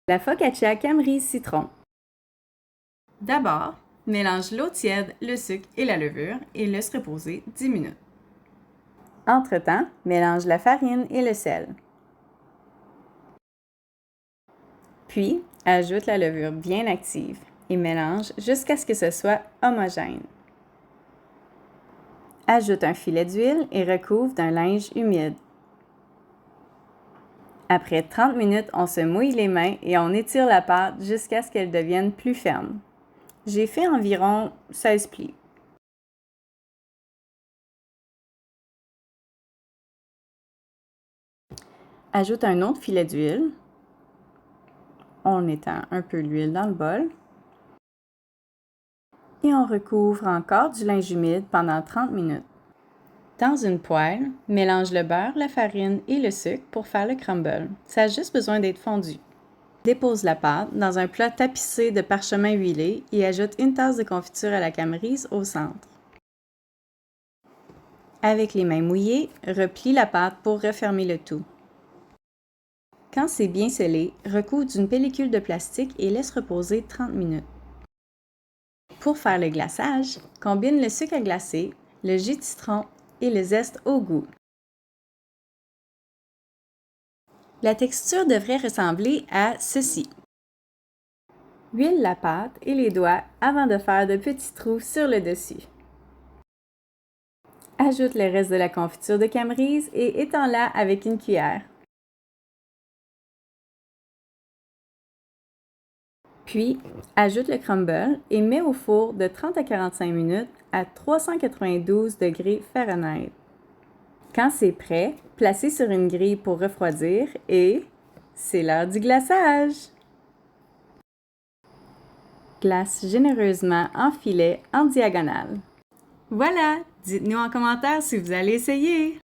La focaccia Camerise citron. D'abord, mélange l'eau tiède, le sucre et la levure et laisse reposer 10 minutes. Entre-temps, mélange la farine et le sel. Puis, ajoute la levure bien active et mélange jusqu'à ce que ce soit homogène. Ajoute un filet d'huile et recouvre d'un linge humide. Après 30 minutes, on se mouille les mains et on étire la pâte jusqu'à ce qu'elle devienne plus ferme. J'ai fait environ 16 plis. Ajoute un autre filet d'huile. On étend un peu l'huile dans le bol. Et on recouvre encore du linge humide pendant 30 minutes. Dans une poêle, mélange le beurre, la farine et le sucre pour faire le crumble. Ça a juste besoin d'être fondu. Dépose la pâte dans un plat tapissé de parchemin huilé et ajoute une tasse de confiture à la camerise au centre. Avec les mains mouillées, replie la pâte pour refermer le tout. Quand c'est bien scellé, recouvre d'une pellicule de plastique et laisse reposer 30 minutes. Pour faire le glaçage, combine le sucre à glacer, le jus de citron et le zeste au goût. La texture devrait ressembler à ceci. Huile la pâte et les doigts avant de faire de petits trous sur le dessus. Ajoute le reste de la confiture de camerise et étends-la avec une cuillère. Puis, ajoute le crumble et mets au four de 30 à 45 minutes à 392 degrés Fahrenheit. Quand c'est prêt, placez sur une grille pour refroidir et c'est l'heure du glaçage! Glace généreusement en filets en diagonale. Voilà! Dites-nous en commentaire si vous allez essayer!